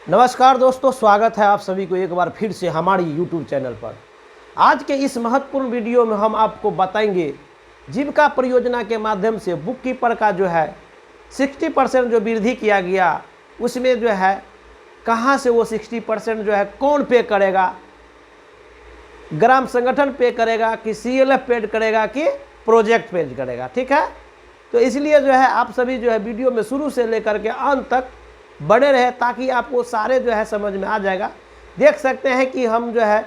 नमस्कार दोस्तों, स्वागत है आप सभी को एक बार फिर से हमारी YouTube चैनल पर। आज के इस महत्वपूर्ण वीडियो में हम आपको बताएंगे जीविका परियोजना के माध्यम से बुक कीपर का जो है 60% जो वृद्धि किया गया, उसमें जो है कहां से वो 60% जो है कौन पे करेगा, ग्राम संगठन पे करेगा कि CLF पे करेगा कि प्रोजेक्ट पे करेगा। ठीक है, तो इसलिए जो है आप सभी जो है वीडियो में शुरू से लेकर के अंत तक बने रहे ताकि आपको सारे जो है समझ में आ जाएगा। देख सकते हैं कि हम जो है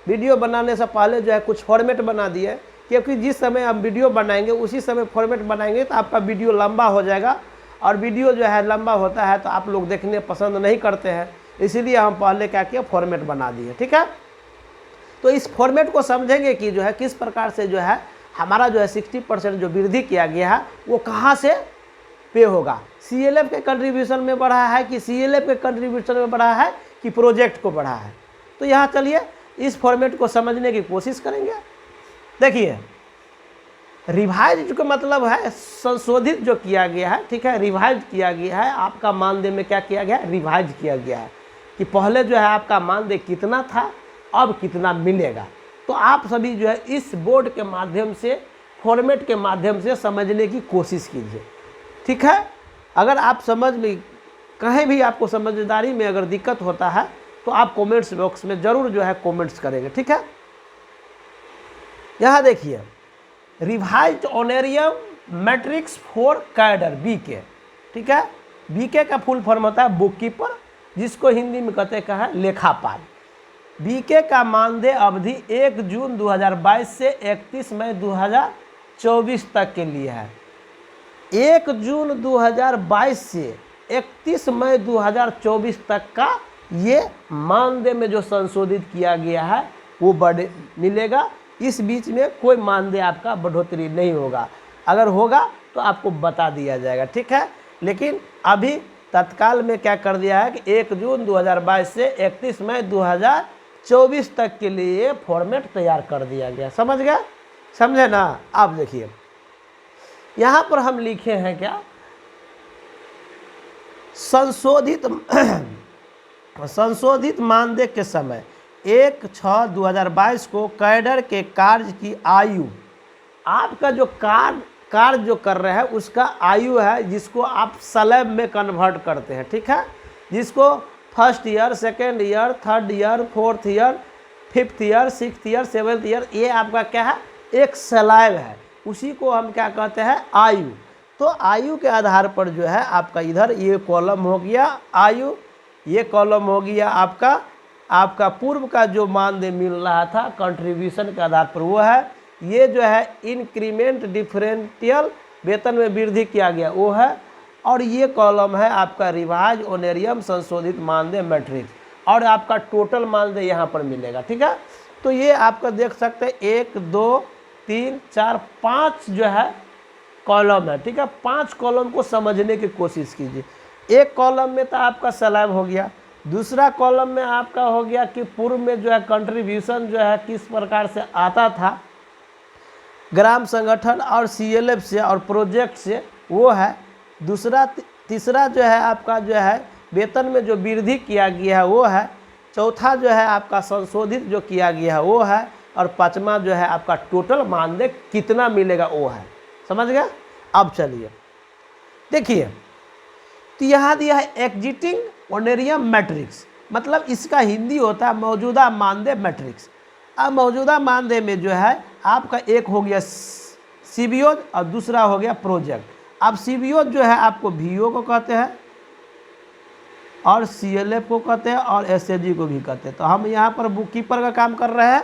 वीडियो बनाने से पहले जो है कुछ फॉर्मेट बना दिए, क्योंकि जिस समय हम वीडियो बनाएंगे उसी समय फॉर्मेट बनाएंगे तो आपका वीडियो लंबा हो जाएगा, और वीडियो जो है लंबा होता है तो आप लोग देखने पसंद नहीं करते हैं, इसीलिए हम पहले क्या किया, फॉर्मेट बना दिए। ठीक है, तो इस फॉर्मेट को समझेंगे कि जो है किस प्रकार से जो है हमारा जो है 60% जो वृद्धि किया गया है वो कहाँ से पे होगा। CLF के कंट्रीब्यूशन में बढ़ा है कि CLF के कंट्रीब्यूशन में बढ़ा है कि प्रोजेक्ट को बढ़ा है। तो यहाँ चलिए इस फॉर्मेट को समझने की कोशिश करेंगे। देखिए, रिवाइज का मतलब है संशोधित जो किया गया है। ठीक है, रिवाइज किया गया है, आपका मानदेय में क्या किया गया है, रिवाइज किया गया है कि पहले जो है आपका मानदेय कितना था, अब कितना मिलेगा। तो आप सभी जो है इस बोर्ड के माध्यम से, फॉर्मेट के माध्यम से समझने की कोशिश कीजिए। ठीक है, अगर आप समझ में कहीं भी आपको समझदारी में अगर दिक्कत होता है तो आप कमेंट्स बॉक्स में ज़रूर जो है कमेंट्स करेंगे। ठीक है, यहाँ देखिए, revised honorarium matrix for cadre BK। ठीक है, BK का फुल फॉर्म होता है बुक कीपर, जिसको हिंदी में कहते हैं लेखापाल। BK का मानदेय अवधि 1 जून 2022 से 31 मई 2024 तक के लिए है। 1 जून 2022 से 31 मई 2024 तक का ये मानदेय में जो संशोधित किया गया है वो मिलेगा। इस बीच में कोई मानदेय आपका बढ़ोतरी नहीं होगा, अगर होगा तो आपको बता दिया जाएगा। ठीक है, लेकिन अभी तत्काल में क्या कर दिया है कि 1 जून 2022 से 31 मई 2024 तक के लिए फॉर्मेट तैयार कर दिया गया। समझ गए, समझे ना। आप देखिए, यहाँ पर हम लिखे हैं क्या, संशोधित मानदेय के समय 1/6/2022 को कैडर के कार्य की आयु, आपका जो कार्य जो कर रहे हैं उसका आयु है, जिसको आप स्लैब में कन्वर्ट करते हैं। ठीक है, जिसको first year, second year, third year, fourth year, fifth year, sixth year, seventh year, ये आपका क्या है, एक स्लैब है, उसी को हम क्या कहते हैं, आयु। तो आयु के आधार पर जो है आपका इधर ये कॉलम हो गया आयु, ये कॉलम हो गया आपका पूर्व का जो मानदेय मिल रहा था कंट्रीब्यूशन के आधार पर वो है। ये जो है इंक्रीमेंट डिफरेंशियल वेतन में वृद्धि किया गया वो है, और ये कॉलम है आपका रिवाइज ऑनरेरियम संशोधित मानदेय मैट्रिक्स, और आपका टोटल मानदेय यहाँ पर मिलेगा। ठीक है, तो ये आपका देख सकते हैं 1 2 3 4 5 जो है कॉलम है। ठीक है, 5 कॉलम को समझने की कोशिश कीजिए। एक कॉलम में तो आपका स्लैब हो गया, दूसरा कॉलम में आपका हो गया कि पूर्व में जो है कंट्रीब्यूशन जो है किस प्रकार से आता था ग्राम संगठन और CLF से और प्रोजेक्ट से, वो है। तीसरा जो है आपका जो है वेतन में जो वृद्धि किया गया है वो है। चौथा जो है आपका संशोधित जो किया गया है वो है, और पांचवा जो है आपका टोटल मानदेय कितना मिलेगा वो है। समझ गया। अब चलिए देखिए, तो यहाँ दिया है एग्जिस्टिंग ऑनरेरियम मैट्रिक्स, मतलब इसका हिंदी होता है मौजूदा मानदेय मैट्रिक्स। अब मौजूदा मानदेय में जो है आपका एक हो गया CBO और दूसरा हो गया प्रोजेक्ट। अब CBO जो है आपको VO को कहते हैं, और CLF को कहते हैं, और SAG को भी कहते हैं। तो हम यहाँ पर बुक कीपर का काम कर रहे हैं।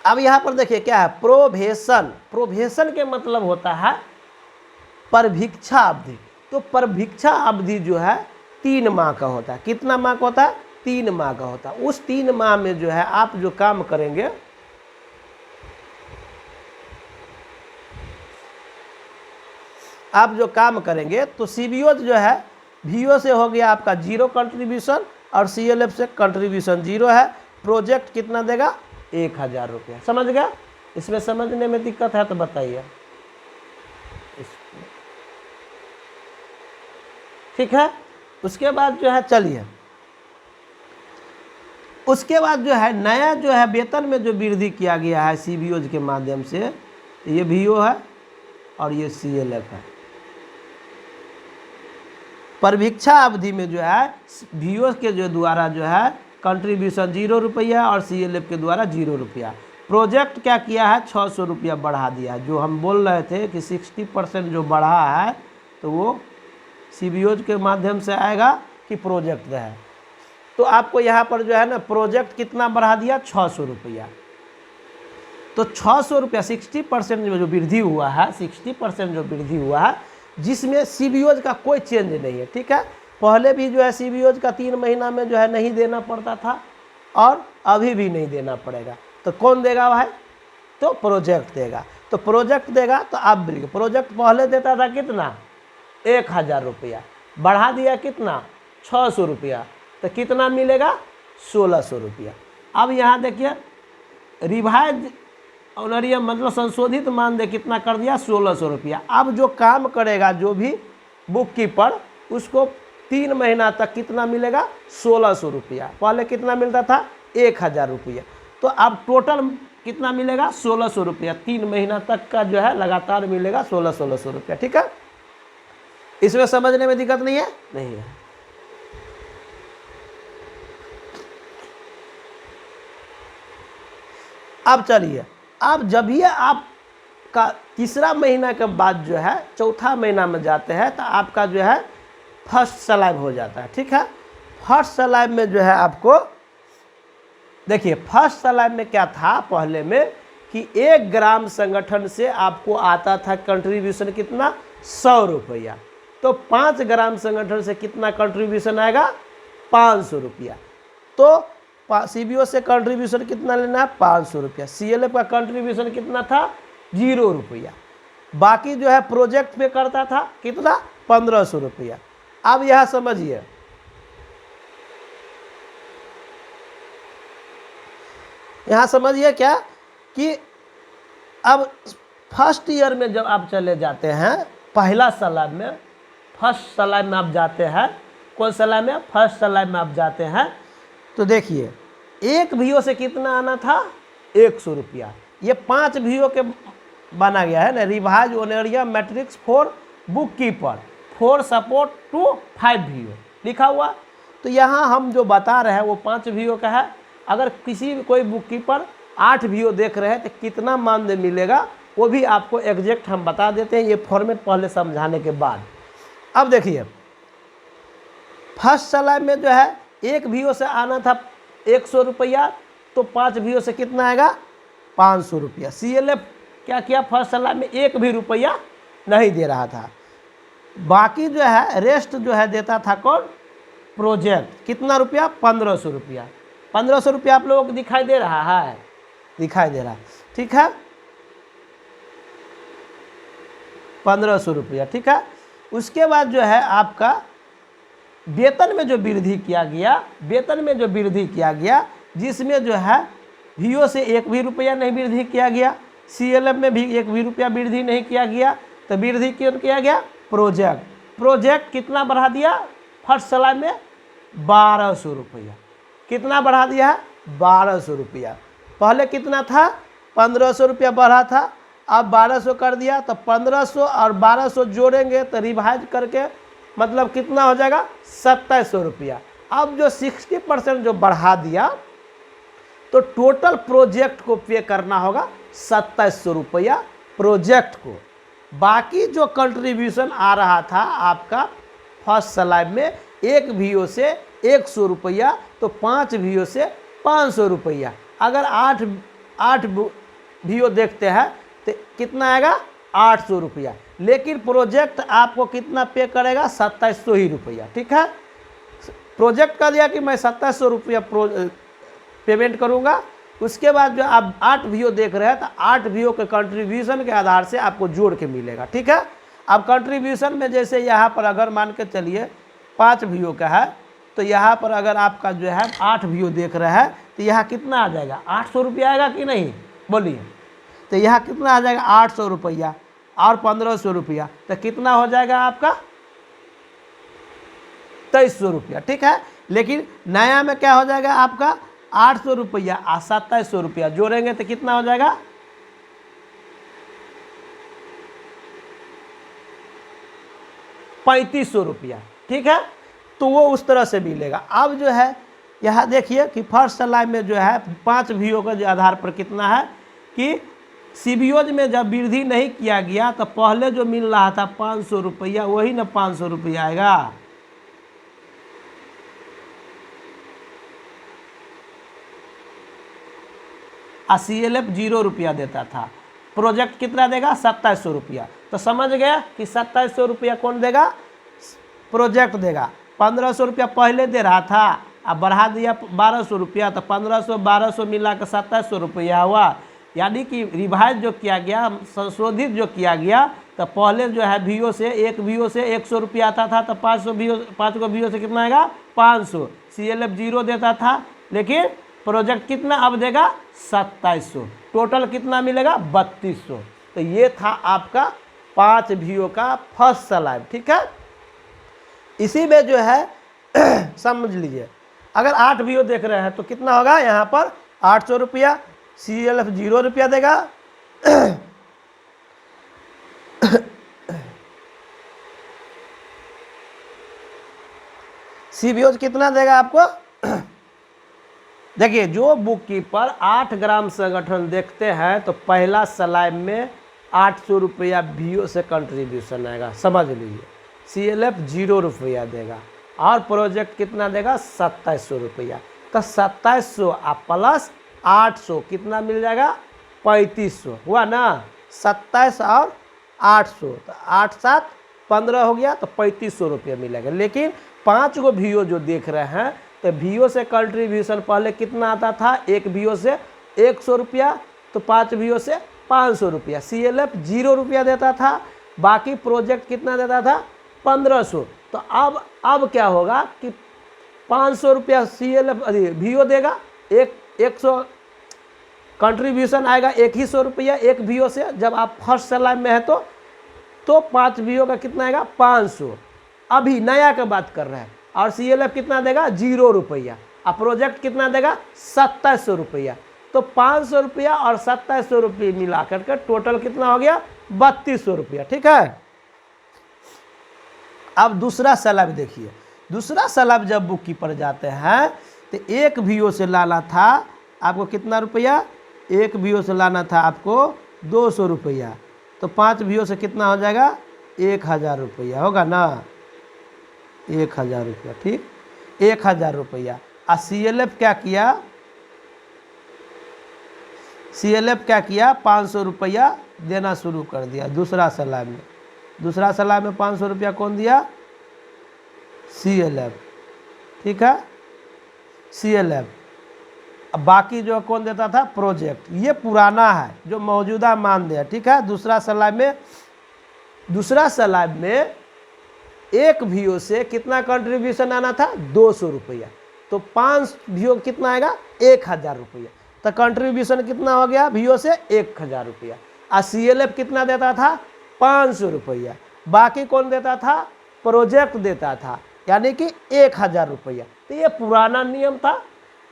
अब यहाँ पर देखिए क्या है, प्रोबेशन के मतलब होता है प्रतीक्षा अवधि। तो प्रतीक्षा अवधि जो है 3 माह का होता है। कितना माह का होता है, 3 माह का होता है। उस 3 माह में जो है आप जो काम करेंगे, तो CBO जो है VO से हो गया आपका 0 कंट्रीब्यूशन, और CLF से कंट्रीब्यूशन 0 है। प्रोजेक्ट कितना देगा, 1000 रुपया। समझ गया। इसमें समझने में दिक्कत है तो बताइए। ठीक है। उसके बाद जो है चलिए, उसके बाद जो है नया जो है वेतन में जो वृद्धि किया गया है सीबीओज के माध्यम से, ये वीओ है और ये सीएलएफ है। परिवीक्षा अवधि में जो है वीओ के जो द्वारा जो है कंट्रीब्यूशन 0 रुपया और सीएलएफ के द्वारा 0 रुपया। प्रोजेक्ट क्या किया है, 600 रुपया बढ़ा दिया है। जो हम बोल रहे थे कि 60% जो बढ़ा है तो वो सीबीओज के माध्यम से आएगा कि प्रोजेक्ट है। तो आपको यहाँ पर जो है ना प्रोजेक्ट कितना बढ़ा दिया, 600 रुपया। तो 600 रुपया 60% जो वृद्धि हुआ है, 60% जो वृद्धि हुआ है, जिसमें सीबीओज का कोई चेंज नहीं है। ठीक है, पहले भी जो है सीबीओज का 3 महीना में जो है नहीं देना पड़ता था और अभी भी नहीं देना पड़ेगा। तो कौन देगा भाई, तो प्रोजेक्ट देगा। तो प्रोजेक्ट देगा तो आप प्रोजेक्ट पहले देता था कितना, 1000 रुपया, बढ़ा दिया कितना, 600 रुपया, तो कितना मिलेगा, 1600 रुपया। अब यहाँ देखिए रिवाइज ऑनरियम मतलब संशोधित मानदेय कितना कर दिया, 1600 रुपया। अब जो काम करेगा जो भी बुक कीपर, उसको 3 महीना तक कितना मिलेगा, 1600 रुपया। पहले कितना मिलता था, 1000 रुपया। तो अब टोटल कितना मिलेगा, 1600 रुपया। 3 महीना तक का जो है लगातार मिलेगा 1600 रुपया। ठीक है, इसमें समझने में दिक्कत नहीं है, नहीं है। अब चलिए, अब जब ये आपका तीसरा महीना के बाद जो है चौथा महीना में जाते हैं तो आपका जो है फर्स्ट स्लैब हो जाता है। ठीक है, फर्स्ट स्लैब में जो है आपको देखिए, फर्स्ट स्लैब में क्या था पहले में कि 1 ग्राम संगठन से आपको आता था कंट्रीब्यूशन कितना, 100 रुपया। तो 5 ग्राम संगठन से कितना कंट्रीब्यूशन आएगा, 500 रुपया। तो सीबीओ से कंट्रीब्यूशन कितना लेना है, 500 रुपया। सीएलएफ का कंट्रीब्यूशन कितना था, 0 रुपया। बाकी जो है प्रोजेक्ट पे करता था कितना, 1500 रुपया। अब यह समझिए, यहाँ समझिए क्या कि अब फर्स्ट ईयर में जब आप चले जाते हैं, पहला स्लैब में, फर्स्ट स्लैब में आप जाते हैं, कौन स्लैब में, फर्स्ट स्लैब में आप जाते हैं, तो देखिए 1 वीओ से कितना आना था, 100 रुपया। ये 5 वीओ के बना गया है ना, revise honorarium matrix for book keeper for support to 5 VO लिखा हुआ। तो यहाँ हम जो बता रहे हैं वो 5 वीओ का है। अगर किसी कोई बुक कीपर 8 वीओ देख रहे हैं तो कितना मानदेय मिलेगा वो भी आपको एग्जैक्ट हम बता देते हैं, ये फॉर्मेट पहले समझाने के बाद। अब देखिए, फर्स्ट स्लैब में जो है 1 वीओ से आना था 100 रुपया, तो 5 वीओ से कितना आएगा, 500 रुपया। सीएलएफ क्या किया, फर्स्ट स्लैब में 1 भी रुपया नहीं दे रहा था। बाकी जो है रेस्ट जो है देता था कौन, प्रोजेक्ट। कितना रुपया, 1500 रुपया। 1500 रुपया आप लोगों को दिखाई दे रहा है, दिखाई दे रहा है। ठीक है, 1500 रुपया। ठीक है, उसके बाद जो है आपका वेतन में जो वृद्धि किया गया, वेतन में जो वृद्धि किया गया, जिसमें जो है वीओ से 1 भी रुपया नहीं वृद्धि किया गया, सीएलएफ में भी 1 भी रुपया वृद्धि नहीं किया गया। तो वृद्धि क्यों किया गया, प्रोजेक्ट कितना बढ़ा दिया, फर्स्ट स्लैब में 1200 रुपया। कितना बढ़ा दिया है, 1200 रुपया। पहले कितना था, 1500 रुपया बढ़ा था, अब 1200 कर दिया। तो 1500 और 1200 जोड़ेंगे तो रिवाइज करके मतलब कितना हो जाएगा, 2700 रुपया। अब जो 60% जो बढ़ा दिया तो टोटल प्रोजेक्ट को पे करना होगा 2700 रुपया प्रोजेक्ट को। बाकी जो कंट्रीब्यूशन आ रहा था आपका फर्स्ट स्लैब में 1 वीओ से 100 रुपया, तो 5 वीओ से 500 रुपया। अगर 8 वीओ देखते हैं तो कितना आएगा, 800 रुपया। लेकिन प्रोजेक्ट आपको कितना पे करेगा, 2700 ही रुपया। ठीक है, प्रोजेक्ट का दिया कि मैं 2700 रुपया पेमेंट करूंगा। उसके बाद जो आप 8 वीओ देख रहे हैं तो 8 वीओ के कंट्रीब्यूशन के आधार से आपको जोड़ के मिलेगा। ठीक है, अब कंट्रीब्यूशन में जैसे यहाँ पर अगर मान के चलिए 5 वीओ का है, तो यहाँ पर अगर आपका जो है 8 वीओ देख रहा है तो यहाँ कितना आ जाएगा, 800 रुपया आएगा कि नहीं, बोलिए। तो यहाँ कितना आ जाएगा, 800 रुपया और 1500 रुपया, तो कितना हो जाएगा आपका 2300 रुपया, ठीक है। लेकिन नया में क्या हो जाएगा आपका 800 रुपया और 2700 रुपया जोड़ेंगे तो कितना हो जाएगा 3500 रुपया, ठीक है। तो वो उस तरह से मिलेगा। अब जो है यहाँ देखिए कि फर्स्ट सलाइड में जो है 5 VO के आधार पर कितना है कि सीबीओज में जब वृद्धि नहीं किया गया तो पहले जो मिल रहा था 500 रुपया वही ना 500 रुपया आएगा। CLF 0 रुपया देता था, प्रोजेक्ट कितना देगा 2700 रुपया। तो समझ गया कि 2700 रुपया कौन देगा, प्रोजेक्ट देगा। 1500 रुपया पहले दे रहा था, अब बढ़ा दिया 1200 रुपया, तो 1500 1200 मिला के 2700 रुपया हुआ। यानी कि रिवाइज जो किया गया, संशोधित जो किया गया, तो पहले जो है VO से एक VO से 100 रुपया आता था, तो 5 को VO से कितना आएगा 500। CLF 0 देता था, लेकिन प्रोजेक्ट कितना अब देगा 2700, टोटल कितना मिलेगा 3200। तो ये था आपका 5 VO का फर्स्ट स्लाइड, ठीक है। इसी में जो है समझ लीजिए अगर 8 VO देख रहे हैं तो कितना होगा यहाँ पर 800 रुपया, CLF 0 रुपया देगा CBO कितना देगा आपको देखिए जो बुक कीपर 8 ग्राम संगठन देखते हैं तो पहला स्लाइड में 800 रुपया VO से कंट्रीब्यूशन आएगा, समझ लीजिए। CLF 0 रुपया देगा और प्रोजेक्ट कितना देगा 2700 रुपया। तो 2700 प्लस 800 कितना मिल जाएगा 3500 हुआ ना। 27 और 800 तो 8 7 15 हो गया, तो 3500 रुपया मिलेगा। लेकिन 5 गो VO जो देख रहे हैं तो VO से कंट्रीब्यूशन पहले कितना आता था, एक VO से 100 रुपया, तो 5 VO से 500 रुपया। CLF 0 रुपया देता था, बाकी प्रोजेक्ट कितना देता था 1500। तो अब क्या होगा कि 500 रुपया CLF VO देगा, 100 कंट्रीब्यूशन आएगा 100 रुपया एक VO से। जब आप फर्स्ट स्लाइड में है तो 5 VO का कितना आएगा 500। अभी नया का बात कर रहे हैं। और CLF कितना देगा 0 रुपया, और प्रोजेक्ट कितना देगा 2700 रुपया। तो 500 रुपया और 2700 रुपये मिला करके टोटल कितना हो गया 3200 रुपया, ठीक है। अब दूसरा स्लैब देखिए, दूसरा स्लैब जब बुक कीपर जाते हैं तो एक VO से लाना था आपको कितना रुपया, एक VO से लाना था आपको 200 रुपया। तो 5 VO से कितना हो जाएगा 1000 रुपया होगा ना, 1000 रुपया, ठीक 1000 रुपया। और CLF क्या किया, CLF क्या किया 500 रुपया देना शुरू कर दिया दूसरा स्लैब में। दूसरा स्लैब में 500 रुपया कौन दिया CLF, ठीक है CLF। अब बाकी जो कौन देता था प्रोजेक्ट। ये पुराना है जो मौजूदा मानदेय, ठीक है। दूसरा स्लैब में एक VO से कितना कंट्रीब्यूशन आना था 200 रुपया। तो 5 VO कितना आएगा 1000 रुपया। तो कंट्रीब्यूशन कितना हो गया VO से 1000 रुपया। और CLF कितना देता था 500 रुपया। बाकी कौन देता था प्रोजेक्ट देता था, यानी कि 1000 रुपया। तो ये पुराना नियम था।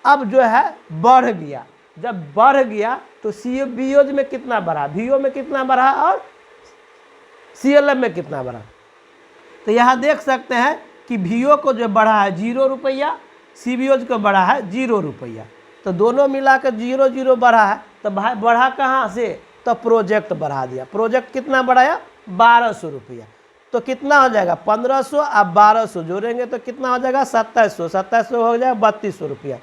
अब जो है बढ़ गया, जब बढ़ गया तो CBO में कितना बढ़ा, VO में कितना बढ़ा और CLF में कितना बढ़ा। तो यहाँ देख सकते हैं कि VO को जो बढ़ा है 0 रुपया, CBO को बढ़ा है 0 रुपया। तो दोनों मिला कर 0 0 बढ़ा है। तो भाई बढ़ा कहाँ से, तो प्रोजेक्ट बढ़ा दिया। प्रोजेक्ट कितना बढ़ाया 1200 रुपया। तो कितना हो जाएगा 1500 अब 1200 जोड़ेंगे तो कितना हो जाएगा 2700, 2700 हो जाएगा 3200 रुपया।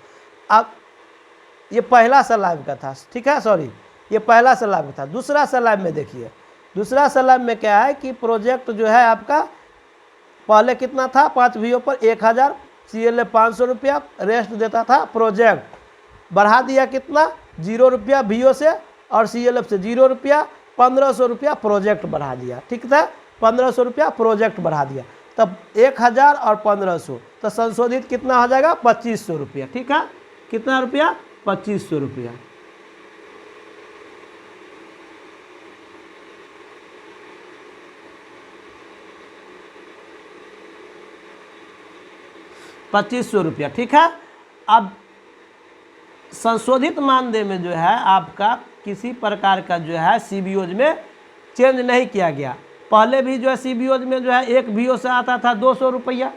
अब ये पहला स्लैब का था, ठीक है, सॉरी ये पहला स्लैब था। दूसरा स्लैब में देखिए, दूसरा स्लैब में क्या है कि प्रोजेक्ट जो है आपका पहले कितना था 5 VO पर 1000, CLF 500 रुपया, रेस्ट देता था प्रोजेक्ट। बढ़ा दिया कितना 0 रुपया VO से और CLF से 0 रुपया, 1500 रुपया प्रोजेक्ट बढ़ा दिया, ठीक था 1500 रुपया प्रोजेक्ट बढ़ा दिया। तब 1000 और 1500 तो संशोधित कितना हो जाएगा 2500 रुपया, ठीक है। कितना रुपया 2500 रुपया। 2500 रुपया, ठीक है। अब संशोधित मानदेय में जो है आपका किसी प्रकार का जो है सीबीओज में चेंज नहीं किया गया। पहले भी जो है सीबीओज में जो है एक वीओ से आता था 200 रुपया,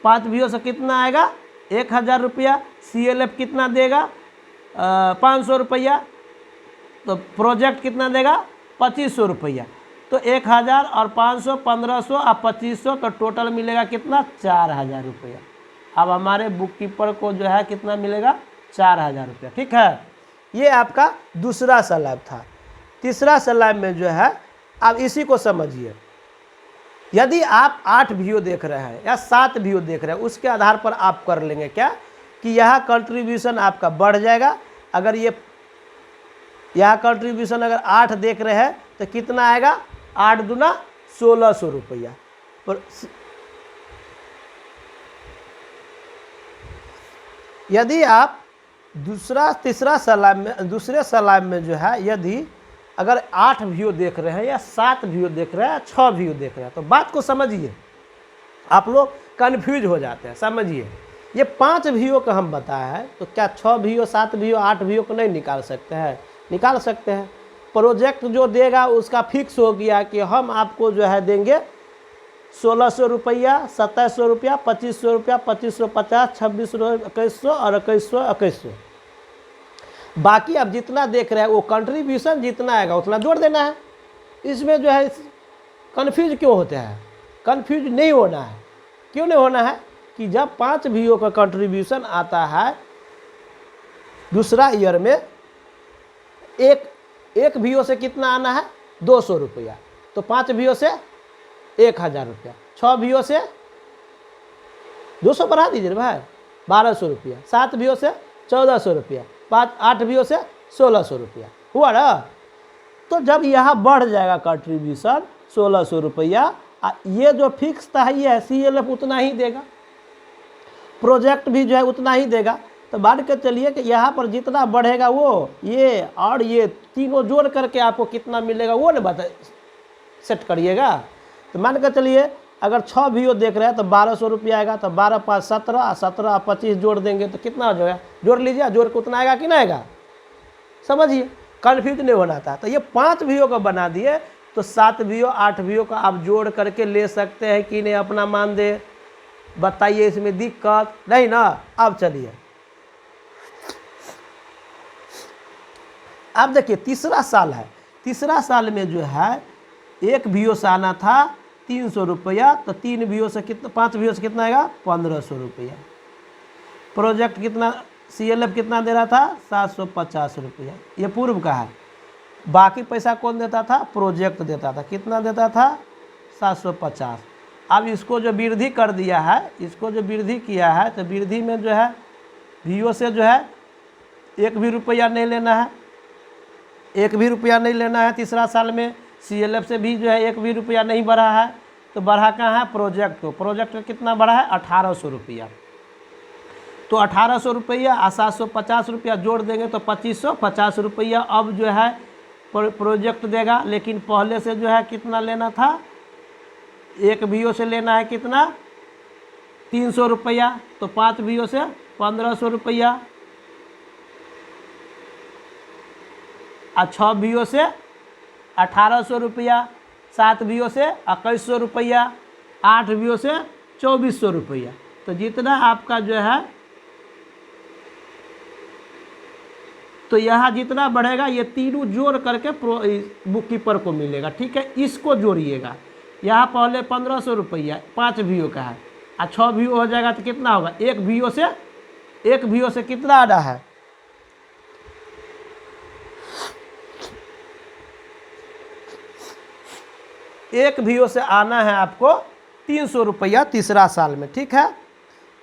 5 वीओ से कितना आएगा 1000 रुपया, सीएलएफ कितना देगा 500 रुपया, तो प्रोजेक्ट कितना देगा 2500 रुपया। तो 1000 और 500 1500 और 2500, तो टोटल मिलेगा कितना 4000 रुपया। अब हमारे बुक कीपर को जो है कितना मिलेगा 4000 रुपया, ठीक है। ये आपका दूसरा स्लैब था। तीसरा स्लैब में जो है, अब इसी को समझिए, यदि आप 8 वीओ देख रहे हैं या 7 वीओ देख रहे हैं, उसके आधार पर आप कर लेंगे क्या कि यहाँ कंट्रीब्यूशन आपका बढ़ जाएगा। अगर ये यहाँ कंट्रीब्यूशन अगर 8 देख रहे हैं तो कितना आएगा 8 दूना 1600 रुपया। पर यदि आप तीसरा स्लैब में, दूसरे स्लैब में जो है, यदि अगर 8 वीओ देख रहे हैं या 7 वीओ देख रहे हैं, 6 वीओ देख रहे हैं, तो बात को समझिए। आप लोग कन्फ्यूज हो जाते हैं। समझिए, ये 5 वीओ का हम बताया है, तो क्या 6 वीओ 7 वीओ 8 वीओ को नहीं निकाल सकते हैं? निकाल सकते हैं। प्रोजेक्ट जो देगा उसका फिक्स हो गया कि हम आपको जो है देंगे 1600 रुपया, 2700 रुपया, 2500 रुपया, 2550, 2600, 2100 और 2100। बाकी अब जितना देख रहे हैं वो कंट्रीब्यूशन जितना आएगा उतना जोड़ देना है। इसमें जो है कन्फ्यूज क्यों होते हैं? कन्फ्यूज नहीं होना है। क्यों नहीं होना है कि जब 5 वीओ का कंट्रीब्यूशन आता है दूसरा ईयर में, एक वीओ से कितना आना है 200 रुपया, तो 5 वीओ से 1000 रुपया, 6 वीओ से 200 बढ़ा दीजिए भाई 1200 रुपया, 7 वीओ से 1400 रुपया, 8 वीओ से 1600 रुपया हुआ ना। तो जब यहाँ बढ़ जाएगा कंट्रीब्यूशन 1600 रुपया, ये जो फिक्स था ये है, सीएलएफ उतना ही देगा, प्रोजेक्ट भी जो है उतना ही देगा। तो मान के चलिए कि यहाँ पर जितना बढ़ेगा वो ये और ये तीनों जोड़ करके आपको कितना मिलेगा वो ना बता सेट करिएगा। तो मान के चलिए अगर 6 वीओ देख रहे हैं तो 1200 रुपया आएगा, तो 12 5 17, 17 25 जोड़ देंगे तो कितना हो जाएगा, जोड़ लीजिए, जोड़ के उतना आएगा कि नहीं आएगा। समझिए, कन्फ्यूज नहीं होना था। तो ये 5 वीओ का बना दिए, तो 7 वीओ 8 वीओ का आप जोड़ करके ले सकते हैं कि नहीं अपना मानदेय। बताइए, इसमें दिक्कत नहीं ना। अब चलिए, अब देखिए तीसरा साल है। तीसरा साल में जो है 1 वीओ से आना था 300 रुपया, तो 3 वीओ से कितना, 5 वीओ से कितना आएगा 1500 रुपया। प्रोजेक्ट कितना, सीएलएफ कितना दे रहा था 750 रुपया, ये पूर्व का है। बाकी पैसा कौन देता था? प्रोजेक्ट देता था। कितना देता था 750। अब इसको जो वृद्धि कर दिया है, इसको जो वृद्धि किया है, तो वृद्धि में जो है वीओ से जो है 1 भी रुपया नहीं लेना है, 1 भी रुपया नहीं लेना है। तीसरा साल में सीएलएफ से भी जो है 1 भी रुपया नहीं बढ़ा है, तो बढ़ा कहाँ है प्रोजेक्ट को। प्रोजेक्ट का कितना बढ़ा है 1800 रुपया, तो 1800 रुपया और 750 रुपया जोड़ देंगे तो 2550 रुपया अब जो है प्रोजेक्ट देगा। लेकिन पहले से जो है कितना लेना था, 1 वीओ से लेना है कितना 300 रुपया, तो 5 वीओ से 1500 रुपया, और 6 वीओ से 1800 रुपया, 7 वीओ से 2100 रुपया, 8 वीओ से 2400 रुपया। तो जितना आपका जो है, तो यहाँ जितना बढ़ेगा ये तीनों जोड़ करके बुक कीपर को मिलेगा। ठीक है, इसको जोड़िएगा। यहाँ पहले 1500 रुपया 5 वीओ का है, और 6 वीओ हो जाएगा तो कितना होगा, 1 वीओ से कितना आना है, एक वीओ से आना है आपको 300 रुपया तीसरा साल में। ठीक है,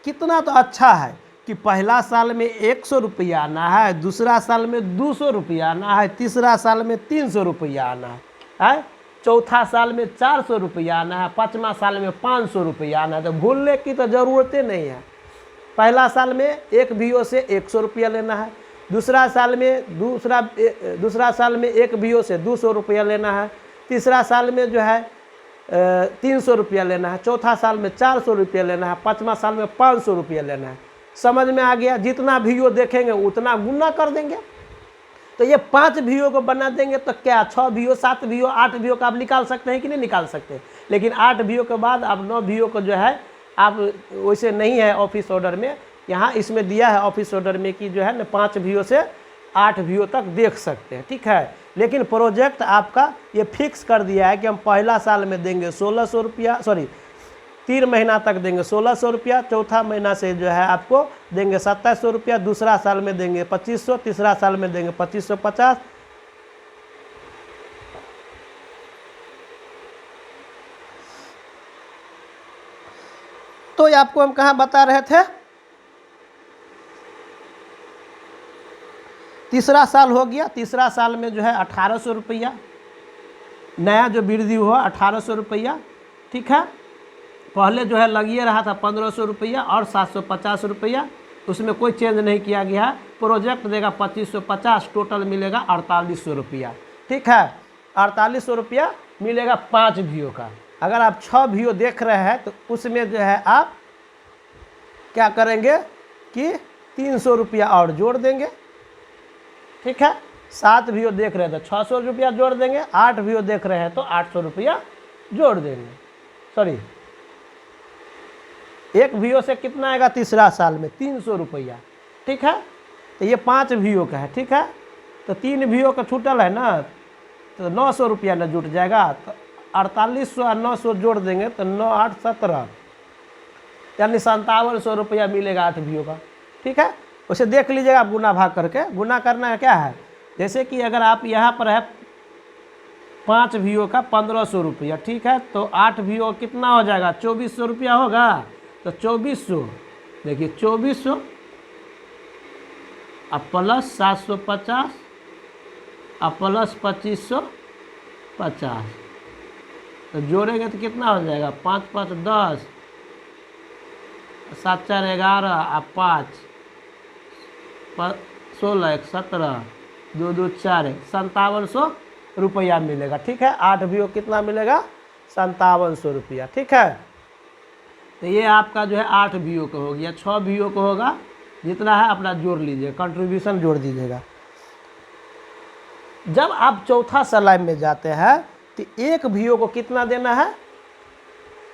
कितना तो अच्छा है कि पहला साल में 100 रुपया आना है, दूसरा साल में 200 रुपया आना है, तीसरा साल में 300 रुपया आना है, चौथा साल में 400 रुपया आना है, 5वां साल में 500 रुपया आना है। तो भूलने की तो ज़रूरत नहीं है। पहला साल में 1 वीओ से 100 रुपया लेना है, दूसरा साल में 1 वीओ से 200 रुपया लेना है, तीसरा साल में जो है 300 रुपया लेना है, चौथा साल में 400 रुपया लेना है, 5वां साल में 500 रुपया लेना है। समझ में आ गया? जितना वीडियो देखेंगे उतना गुना कर देंगे। तो ये 5 वीडियो को बना देंगे तो क्या 6 वीडियो, 7 वीडियो, 8 वीडियो का आप निकाल सकते हैं कि नहीं निकाल सकते? लेकिन 8 वीडियो के बाद आप 9 वीडियो को जो है आप वैसे नहीं है ऑफिस ऑर्डर में, यहाँ इसमें दिया है ऑफिस ऑर्डर में कि जो है ना 5 वीडियो से 8 वीडियो तक देख सकते हैं, ठीक है। लेकिन प्रोजेक्ट आपका ये फिक्स कर दिया है कि हम पहला साल में देंगे 1600 रुपया, सॉरी 3 महीना तक देंगे 1600 रुपया, चौथा महीना से जो है आपको देंगे 2700 रुपया, दूसरा साल में देंगे 2500, तीसरा साल में देंगे 2550। तो ये आपको हम कहाँ बता रहे थे? तीसरा साल हो गया, तीसरा साल में जो है 1800 रुपया, नया जो वृद्धि हुआ 1800 रुपया, ठीक है। पहले जो है लगिए रहा था 1500 रुपया और 750 रुपया, उसमें कोई चेंज नहीं किया गया है। प्रोजेक्ट देगा 2550, टोटल मिलेगा 4800 रुपया, ठीक है। 4800 रुपया मिलेगा 5 वीडियो का। अगर आप 6 वीडियो देख रहे हैं तो उसमें जो है आप क्या करेंगे कि 300 रुपया और जोड़ देंगे, ठीक है। 7 वीडियो देख रहे हैं तो 600 रुपया जोड़ देंगे, 8 वीडियो देख रहे हैं तो 800 रुपया जोड़ देंगे। सॉरी, एक वीडियो से कितना आएगा तीसरा साल में? 300 रुपया, ठीक है। तो ये 5 वीडियो का है, ठीक है। तो 3 वीडियो का छूटल है ना, तो 900 रुपया न जुट जाएगा। तो 4800 और 900 जोड़ देंगे तो 9 8 17, यानी 5700 रुपया मिलेगा 8 वीडियो का, ठीक है। उसे देख लीजिएगा आप गुना भाग करके। गुना करना है क्या है, जैसे कि अगर आप यहाँ पर है 5 वीडियो का 1500 रुपया, ठीक है। तो 8 वीडियो कितना हो जाएगा? 2400 रुपया होगा। तो 2400, देखिए 2400 अब प्लस 750 अब प्लस 2550, तो जोड़ेंगे तो कितना हो जाएगा? 5 5 10, 7 4 11 और 5 16 1 17, 2 2 4 5700 रुपया मिलेगा, ठीक है। 8 वीडियो कितना मिलेगा? 5700 रुपया, ठीक है। तो ये आपका जो है 8 वीडियो का हो गया। 6 वीडियो को होगा जितना है अपना जोड़ लीजिए, कंट्रीब्यूशन जोड़ दीजिएगा। जब आप चौथा सलाइम में जाते हैं तो एक वीडियो को कितना देना है?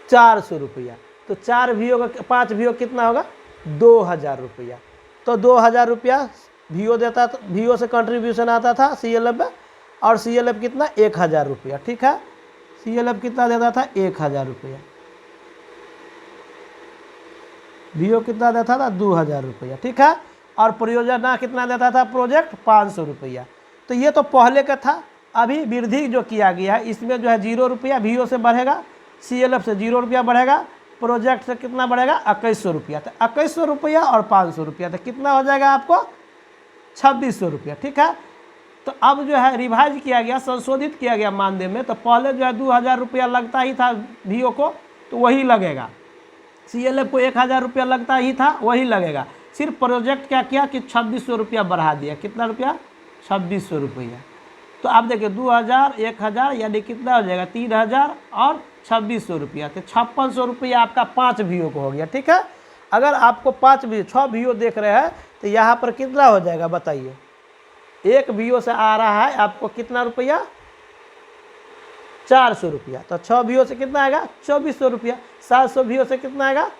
400 रुपया। तो 4 वीडियो का 5 वीडियो कितना होगा? 2000 रुपया। तो 2000 रुपया वीडियो देता, वीडियो से कंट्रीब्यूशन आता था CLF में, और CLF कितना? 1000 रुपया, ठीक है। CLF कितना देता था? 1000 रुपया। वीडियो कितना देता था? 2000 रुपया, ठीक है। और परियोजना कितना देता था? प्रोजेक्ट 500 रुपया। तो ये तो पहले का था। अभी वृद्धि जो किया गया है इसमें जो है 0 रुपया वीडियो से बढ़ेगा, CLF से 0 रुपया बढ़ेगा, प्रोजेक्ट से कितना बढ़ेगा? 2100 रुपया। तो 2100 रुपया और 500 रुपया, तो कितना हो जाएगा आपको? 2600 रुपया, ठीक है। तो अब जो है रिवाइज किया गया, संशोधित किया गया मानदेय में। तो पहले जो है 2000 रुपया लगता ही था वीडियो को, तो वही लगेगा। CLF को 1000 रुपया लगता ही था, वही लगेगा। सिर्फ प्रोजेक्ट क्या किया कि 2600 रुपया बढ़ा दिया। कितना रुपया? 2600 रुपया। तो आप देखिए 2000 1000 यानी कितना हो जाएगा? 3000 और 2600 रुपया। तो 5600 रुपया आपका 5 वीडियो को हो गया, ठीक है। अगर आपको 6 वीडियो देख रहे हैं तो यहाँ पर कितना हो जाएगा बताइए? एक वीडियो से आ रहा है आपको कितना रुपया? 400 रुपया। तो 6 वीडियो से कितना आएगा? 2400 रुपया। 700 वीडियो से कितना आएगा?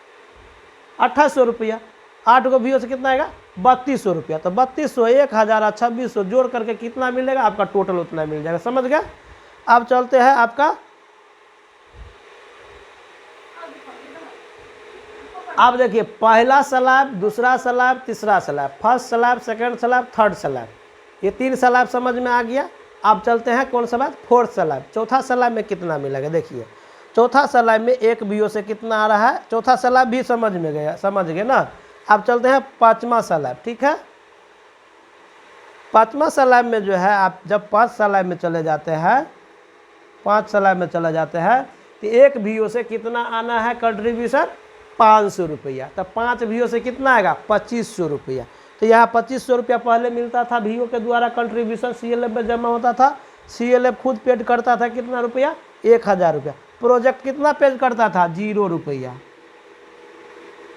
2800 रुपया। 8 को वीडियो से कितना आएगा? 3200 रुपया। तो 3200 1000 और 2600 जोड़ करके कितना मिलेगा? आपका टोटल उतना मिल जाएगा। समझ गए? अब चलते हैं आपका, अब देखिए पहला स्लैब, दूसरा स्लैब, तीसरा slab, first slab, second slab, third slab, ये 3 स्लैब समझ में आ गया। अब चलते हैं कौन सा बात? Fourth slab. चौथा स्लैब में कितना मिलेगा? देखिए चौथा स्लैब में एक वीडियो से कितना आ रहा है? चौथा स्लैब भी समझ में गया, समझ गए ना। अब चलते हैं 5वां स्लैब, ठीक है। 5वां स्लैब में जो है आप जब 5 स्लैब में चले जाते हैं, 5 स्लैब में चले जाते हैं तो एक वीडियो से कितना आना है कंट्रीब्यूशन? 500 रुपया। तो 5 वीडियो से कितना आएगा? 2500 रुपया। तो यहाँ 2500 रुपया पहले मिलता था वीडियो के द्वारा, कंट्रीब्यूशन CLF में जमा होता था। CLF खुद पेड करता था कितना रुपया? 1000 रुपया। प्रोजेक्ट कितना पेज करता था, 0 रुपया।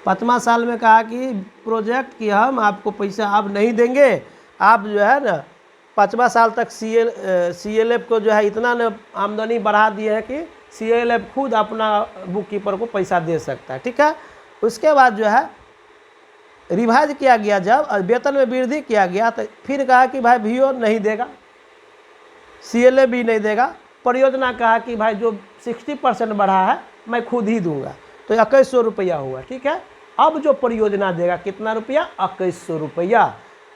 5वां साल में कहा कि प्रोजेक्ट कि हम आपको पैसा अब नहीं देंगे, आप जो है ना 5वां साल तक CLF को जो है इतना न आमदनी बढ़ा दिए है कि CLF खुद अपना बुक कीपर को पैसा दे सकता है, ठीक है। उसके बाद जो है रिवाइज किया गया, जब वेतन में वृद्धि किया गया तो फिर कहा कि भाई VO नहीं देगा, CLF भी नहीं देगा। परियोजना कहा कि भाई जो 60% बढ़ा है मैं खुद ही दूंगा, तो 2100 रुपया हुआ, ठीक है। अब जो परियोजना देगा कितना रुपया, 2100 रुपया,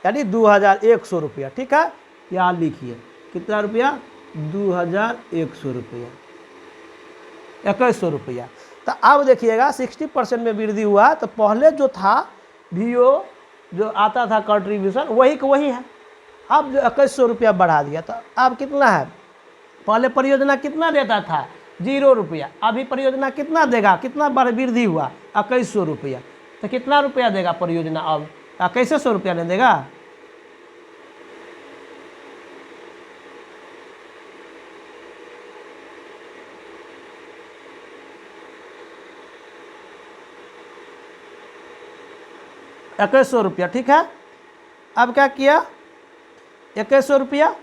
यानी 2100 रुपया, ठीक है। यहाँ लिखिए कितना रुपया, 2100 रुपया, 2100 रुपया। तो अब देखिएगा 60% में वृद्धि हुआ, तो पहले जो था VO जो आता था कंट्रीब्यूशन वही का वही है। अब जो 2100 रुपया बढ़ा दिया, तो अब कितना है, पहले परियोजना कितना देता था, 0 रुपया, अभी परियोजना कितना देगा, कितना वृद्धि हुआ, 2100 रुपया। तो कितना रुपया देगा परियोजना अब, 2100 रुपया नहीं देगा। ₹2100 रुपया, ठीक है। अब क्या किया, 2100 रुपया,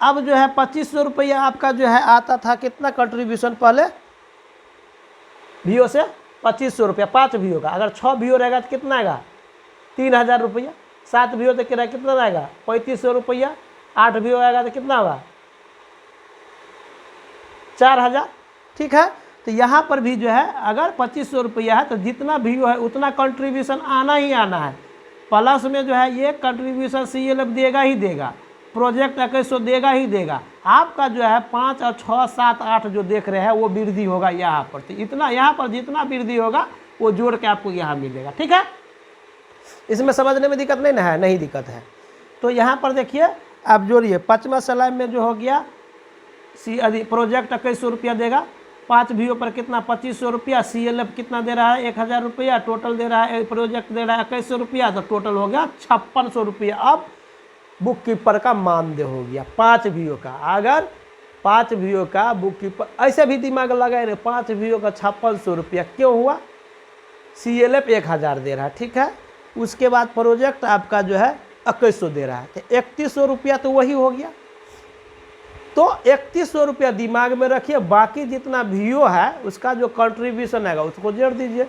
अब जो है 2500 रुपया आपका जो है आता था, कितना कंट्रीब्यूशन पहले VO से 2500 रुपया, 5 VO का। अगर 6 VO रहेगा तो कितना आएगा, 3000 रुपया। 7 VO तो किराया कितना आएगा, 3500 रुपया। 8 VO आएगा तो कितना होगा, 4000, ठीक है। तो यहाँ पर भी जो है अगर 2500 रुपया है तो जितना VO है उतना कंट्रीब्यूशन आना ही आना है। प्लस में जो है ये कंट्रीब्यूशन CLF देगा ही देगा, प्रोजेक्ट 2100 देगा ही देगा। आपका जो है 5 और 6, 7, 8 जो देख रहे हैं वो वृद्धि होगा यहाँ पर। तो इतना यहाँ पर जितना वृद्धि होगा वो जोड़ के आपको यहाँ मिलेगा, ठीक है। इसमें समझने में दिक्कत नहीं ना है, नहीं दिक्कत है। तो यहाँ पर देखिए आप जोड़िए, 5वां स्लाइड में जो हो गया प्रोजेक्ट 2100 रुपया देगा, 5 VO पर कितना 2500 रुपया, CLF कितना दे रहा है 1000 रुपया, टोटल दे रहा है प्रोजेक्ट दे रहा है 2100 रुपया, तो टोटल हो गया 5600 रुपया। अब बुक कीपर का मानदेय हो गया 5 VO का। अगर 5 VO का बुक कीपर ऐसे भी दिमाग लगाए रहे, 5 VO का 5600 रुपया क्यों हुआ, CLF 1000 दे रहा है, ठीक है। उसके बाद प्रोजेक्ट आपका जो है 2100 दे रहा है, तो 3100 रुपया तो वही हो गया। तो 3100 रुपया दिमाग में रखिए, बाकी जितना VO है उसका जो कंट्रीब्यूशन आएगा उसको जोड़ दीजिए।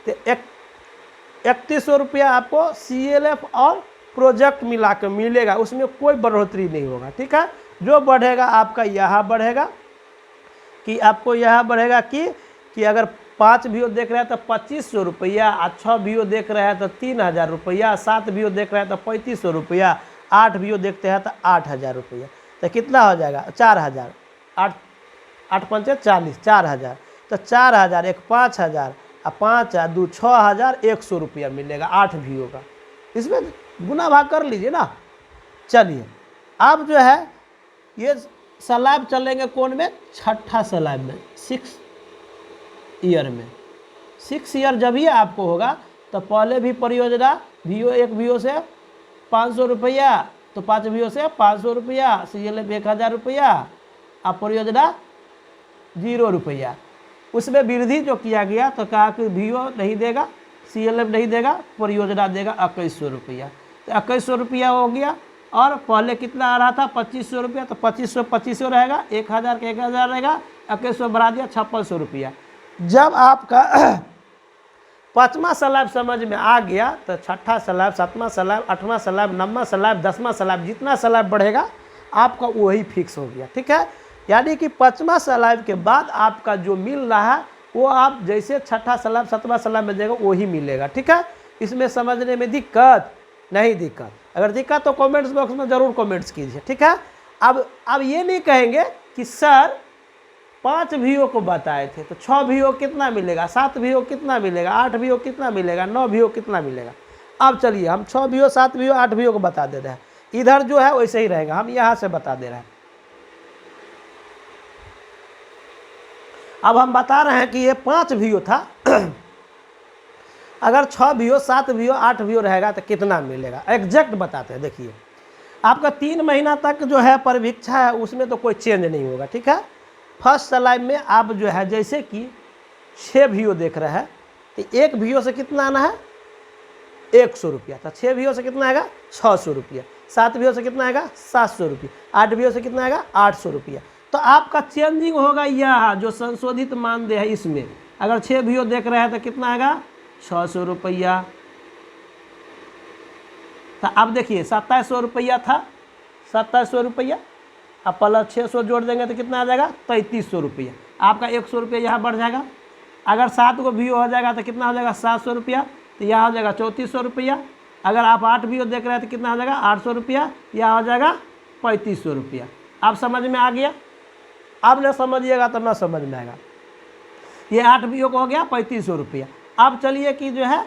तो 3100 रुपया आपको CLF और प्रोजेक्ट मिला कर मिलेगा, उसमें कोई बढ़ोतरी नहीं होगा, ठीक है। जो बढ़ेगा आपका यहाँ बढ़ेगा, कि आपको यहाँ बढ़ेगा कि अगर 5 VO देख रहे हैं तो 2500 रुपया, 6 VO देख रहे हैं तो 3000 रुपया, 7 VO देख रहे हैं तो 3500 रुपया, 8 VO देखते हैं तो 8000 रुपया। तो कितना हो जाएगा, 4000, 8 पंचे 40, 4000। तो 4000 एक 5000 और 5 और 2 6100 रुपया मिलेगा 8 VO का। इसमें गुना भाग कर लीजिए ना। चलिए अब जो है ये स्लैब चलेंगे कौन में, छठा स्लैब में, 6 ईयर में। 6 ईयर जब ही आपको होगा तो पहले भी परियोजना VO 1 VO से 500 रुपया, तो 5 VO से 500 रुपया, CLF 1000 रुपया, अब परियोजना 0 रुपया। उसमें वृद्धि जो किया गया तो कहा कि VO नहीं देगा, CLF नहीं देगा, परियोजना देगा 2100 रुपया। तो 2100 रुपया हो गया, और पहले कितना आ रहा था 2500 रुपया, तो 2500 रहेगा, 1000 का 1000 रहेगा, 2100 बढ़ा दिया 5600 रुपया। जब आपका 5वां स्लैब समझ में आ गया तो छठा स्लैब, 7वां स्लैब, 8वां स्लैब, 9वां स्लैब, 10वां स्लैब, जितना स्लैब बढ़ेगा आपका वही फिक्स हो गया, ठीक है। यानी कि 5वां स्लैब के बाद आपका जो मिल रहा है वो आप जैसे छठा स्लैब 7वां स्लैब में देगा वही मिलेगा, ठीक है। इसमें समझने में दिक्कत नहीं, दिक्कत अगर दिक्कत तो कमेंट्स बॉक्स में ज़रूर कमेंट्स कीजिए, ठीक है। अब ये नहीं कहेंगे कि सर 5 VO को बताए थे तो 6 VO कितना मिलेगा, 7 VO कितना मिलेगा, 8 VO कितना मिलेगा, 9 VO कितना मिलेगा। अब चलिए हम 6 VO, 7 VO, 8 VO को बता दे रहे हैं, इधर जो है वैसे ही रहेगा, हम यहाँ से बता दे रहे हैं। अब हम बता रहे हैं कि ये 5 VO था अगर 6 VO, 7 VO, 8 VO रहेगा तो कितना मिलेगा, एग्जैक्ट बताते हैं। देखिए आपका 3 महीना तक जो है परीक्षा है उसमें तो कोई चेंज नहीं होगा, ठीक है। फर्स्ट स्लाइड में आप जो है जैसे कि 6 वीओ देख रहे हैं, तो एक वीओ से कितना आना है 100 रुपया, तो 6 वीओ से कितना आएगा 600 रुपया, 7 वीओ से कितना आएगा 700 रुपया, 8 वीओ से कितना आएगा 800 रुपया। तो आपका चेंजिंग होगा यह जो संशोधित मानदेय है इसमें, अगर 6 वीओ देख रहे हैं तो कितना आएगा 600 रुपया। तो अब देखिए 2700 रुपया था, 2700 रुपया, अब प्लस 600 जोड़ देंगे तो कितना आ जाएगा 3300 रुपया। आपका 100 रुपया यहाँ बढ़ जाएगा। अगर 7 को वीओ हो जाएगा तो कितना हो जाएगा 700 रुपया, तो यहाँ हो जाएगा 3400 रुपया। अगर आप 8 वीओ देख रहे हैं तो कितना हो जाएगा 800 रुपया, यहाँ हो जाएगा 3500 रुपया। आप समझ में आ गया? अब न समझिएगा तो न समझ में आएगा। ये 8 वीओ को हो गया 3500 रुपया। अब चलिए कि जो है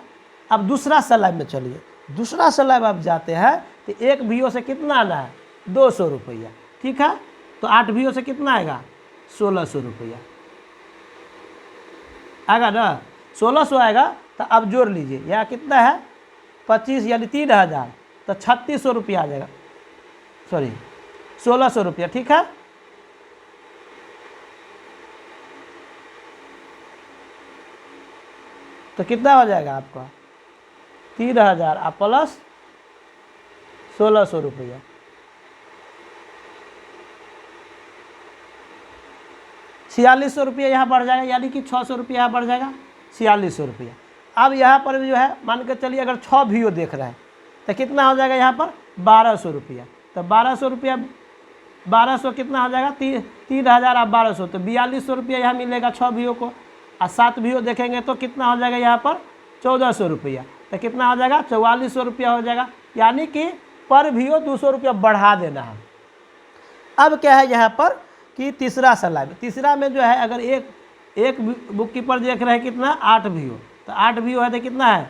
अब दूसरा स्लैब में चलिए, दूसरा स्लैब आप जाते हैं तो 1 वीओ से कितना आना है 200 रुपया, ठीक है। तो 8 वीओ से कितना आएगा 1600 रुपया आएगा ना, 1600 आएगा। तो अब जोड़ लीजिए, यहाँ कितना है 25 यानी 3000, तो 3600 रुपया आ जाएगा, सॉरी 1600 रुपया, ठीक है। तो कितना हो जाएगा आपका 3000 और प्लस 1600 रुपया, 4600 रुपया यहाँ बढ़ जाएगा, यानी कि 600 रुपया यहाँ बढ़ जाएगा 4600 रुपया। अब यहाँ पर जो है मान के चलिए अगर 6 वीओ देख रहे हैं तो कितना हो जाएगा यहाँ पर 1200 रुपया। तो 1200 रुपया, 1200 कितना हो जाएगा 3000 और 1200, तो 4200 रुपया यहाँ मिलेगा 6 वीओ को। और 7 वीओ देखेंगे तो कितना हो जाएगा यहाँ पर 1400 रुपया, तो कितना हो जाएगा 4400 रुपया हो जाएगा, यानी कि पर वीओ 200 रुपया बढ़ा देना है। अब क्या है यहाँ पर कि तीसरा स्लैब, तीसरा में जो है अगर एक बुक कीपर देख रहे हैं कितना 8 वीओ, तो 8 वीओ है तो कितना है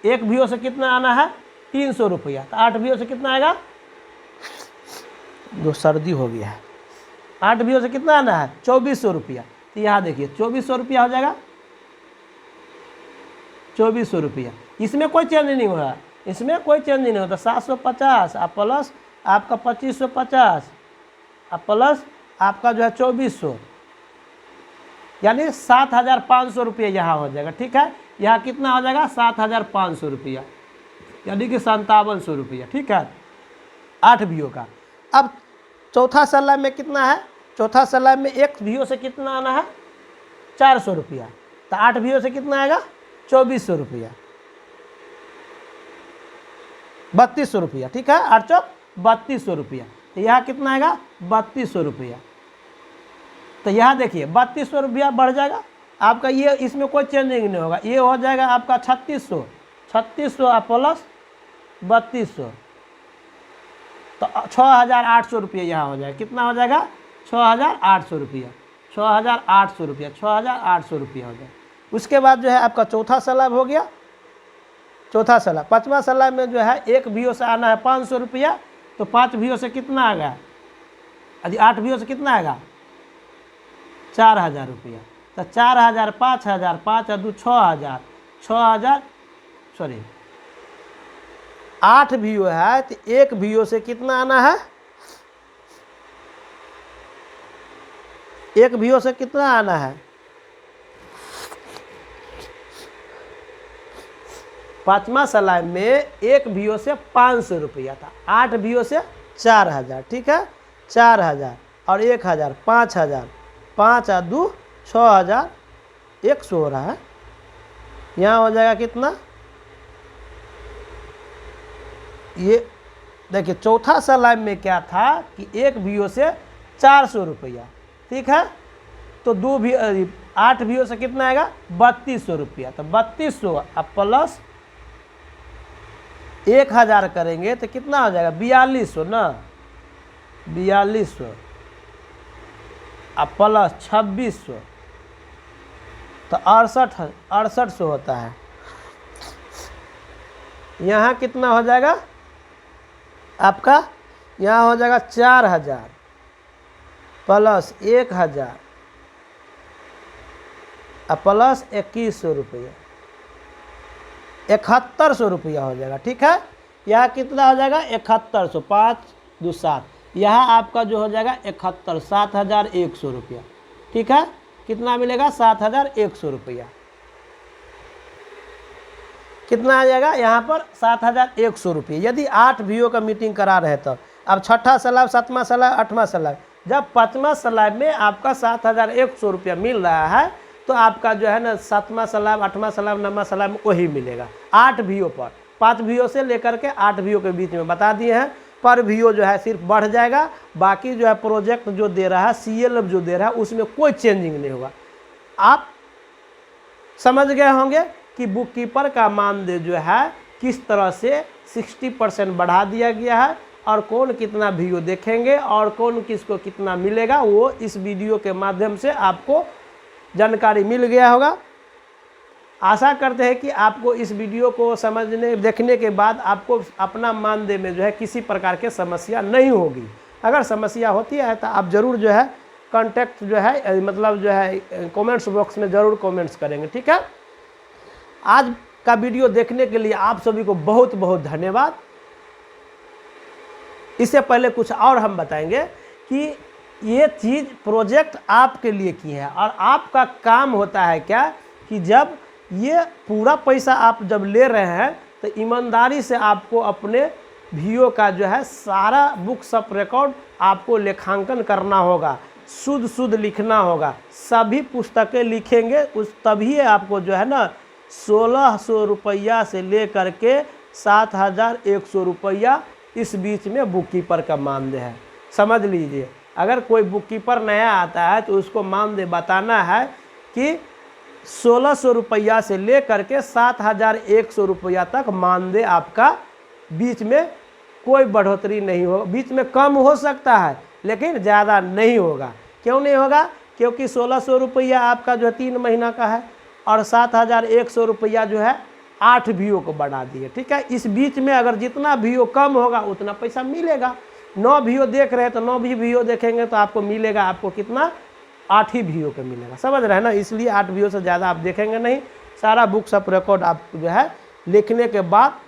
1 वीओ से कितना आना है 300 रुपया, तो 8 वीओ से कितना आएगा, जो सर्दी हो गया है, 8 वीओ से कितना आना है 2400 रुपया। तो यहाँ देखिए 2400 रुपया हो जाएगा, 2400 रुपया। इसमें कोई चेंज नहीं हो रहा, इसमें कोई चेंज नहीं होता। 750 और प्लस आपका 2550 और प्लस आपका जो है 2400, यानी 7500 रुपया यहाँ हो जाएगा, ठीक है। यहाँ कितना हो जाएगा 7500 रुपया, यानी कि 5700 रुपया, ठीक है 8 वीओ का। अब चौथा स्लैब में कितना है, चौथा स्लैब में 1 वीओ से कितना आना है 400 रुपया, तो 8 वीओ से कितना आएगा 2400 रुपया, 3200 रुपया, ठीक है 8 चौक 3200 रुपया। तो यहाँ कितना आएगा 3200 रुपया। तो यहाँ देखिए 3200 रुपया बढ़ जाएगा आपका, ये इसमें कोई चेंजिंग नहीं होगा, ये हो जाएगा आपका 3600 प्लस 3200, तो 6800 रुपया यहाँ हो जाएगा। कितना हो जाएगा 6800 रुपया, 6800 रुपया, 6800 रुपया हो जाएगा। उसके बाद जो है आपका चौथा स्लैब हो गया, चौथा स्लैब। पाँचवा स्लैब में जो है 1 वीओ से आना है 500 रुपया, तो 5 वीओ से कितना आएगा, यदि 8 वीओ से कितना आएगा 4000 रुपया, तो 4000 5000 5 और 2 6000, 6000 सॉरी 8 वीओ है तो 1 वीओ से कितना आना है, 1 वीओ से कितना आना है, पाँचवा स्लैब में 1 वीओ से 500 रुपया था, 8 वीओ से 4000, ठीक है 4000 और 1000 5000, 5 और 2 6100 हो रहा है। यहाँ हो जाएगा कितना, ये देखिए चौथा स्लैब में क्या था कि 1 वीओ से 400 रुपया, ठीक है। तो 8 वीओ से कितना आएगा 3200 रुपया, तो 3200 अब प्लस 1000 करेंगे तो कितना हो जाएगा 4200 ना, 4200 अब प्लस 2600, तो 6800 होता है। यहाँ कितना हो जाएगा आपका, यहाँ हो जाएगा 4000 प्लस 1000 प्लस 2100 रुपया, 7100 रुपया हो जाएगा, ठीक है। यहाँ कितना हो जाएगा 7100, 5 2 7, यहाँ आपका जो हो जाएगा 71, 7,100 रुपया। ठीक है, कितना मिलेगा? 7,100 रुपया। कितना आ जाएगा यहाँ पर? 7,100 रुपये। यदि 8 VO का मीटिंग करा रहे तो अब छठा सलाब, सातवां सलाब, आठवां सलाब, जब पाँचवां सलाब में आपका 7,100 रुपया मिल रहा है तो आपका जो है ना सातवां सलाब, आठवां सलाब, नौवां सलाब में वही मिलेगा 8 VO पर। 5 VO से लेकर के 8 VO के बीच में बता दिए हैं। पर VO जो है सिर्फ बढ़ जाएगा, बाकी जो है प्रोजेक्ट जो दे रहा है, CLF जो दे रहा है, उसमें कोई चेंजिंग नहीं होगा। आप समझ गए होंगे कि बुक कीपर का मानदेय जो है किस तरह से 60% बढ़ा दिया गया है और कौन कितना VO देखेंगे और कौन किसको कितना मिलेगा, वो इस वीडियो के माध्यम से आपको जानकारी मिल गया होगा। आशा करते हैं कि आपको इस वीडियो को समझने देखने के बाद आपको अपना मानदेय में जो है किसी प्रकार के समस्या नहीं होगी। अगर समस्या होती है तो आप ज़रूर जो है कांटेक्ट जो है मतलब जो है कमेंट्स बॉक्स में ज़रूर कमेंट्स करेंगे। ठीक है, आज का वीडियो देखने के लिए आप सभी को बहुत बहुत धन्यवाद। इससे पहले कुछ और हम बताएंगे कि ये चीज़ प्रोजेक्ट आपके लिए की है और आपका काम होता है क्या कि जब ये पूरा पैसा आप जब ले रहे हैं तो ईमानदारी से आपको अपने VO का जो है सारा बुक्स ऑफ रिकॉर्ड आपको लेखांकन करना होगा, शुद्ध लिखना होगा। सभी पुस्तकें लिखेंगे उस तभी आपको जो है ना 1,600 रुपया से ले करके 7,100 रुपया इस बीच में बुक कीपर का मानदेय है। समझ लीजिए, अगर कोई बुक कीपर नया आता है तो उसको मानदेय बताना है कि 1,600 रुपया से ले करके 7,100 रुपया तक मानदेय आपका, बीच में कोई बढ़ोतरी नहीं हो, बीच में कम हो सकता है लेकिन ज़्यादा नहीं होगा। क्यों नहीं होगा? क्योंकि 1,600 रुपया आपका जो है 3 महीना का है और 7,100 रुपया जो है 8 VO को बढ़ा दिए। ठीक है, इस बीच में अगर जितना VO कम होगा उतना पैसा मिलेगा। 9 VO देख रहे हैं तो 9 भी VO देखेंगे तो आपको मिलेगा, आपको कितना? 8 ही VO का मिलेगा। समझ रहे हैं ना? इसलिए 8 VO से ज़्यादा आप देखेंगे नहीं। सारा बुक्स ऑफ रिकॉर्ड आप जो है लिखने के बाद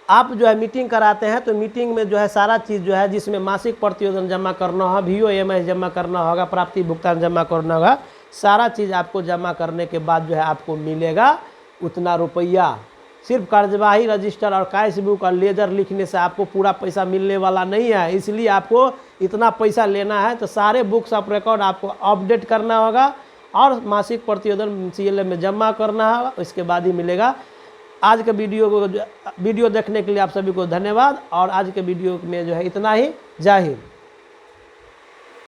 आप जो है मीटिंग कराते हैं तो मीटिंग में जो है सारा चीज़ जो है जिसमें मासिक प्रतिवेदन जमा करना होगा, VO EMI जमा करना होगा, प्राप्ति भुगतान जमा करना होगा, सारा चीज़ आपको जमा करने के बाद जो है आपको मिलेगा उतना रुपया। सिर्फ कार्यवाही रजिस्टर और कैश बुक और लेजर लिखने से आपको पूरा पैसा मिलने वाला नहीं है। इसलिए आपको इतना पैसा लेना है तो सारे बुक्स ऑफ रिकॉर्ड आपको अपडेट करना होगा और मासिक प्रतिवेदन CLF में जमा करना होगा, इसके बाद ही मिलेगा। आज के वीडियो देखने के लिए आप सभी को धन्यवाद और आज के वीडियो में जो है इतना ही। जय हिंद।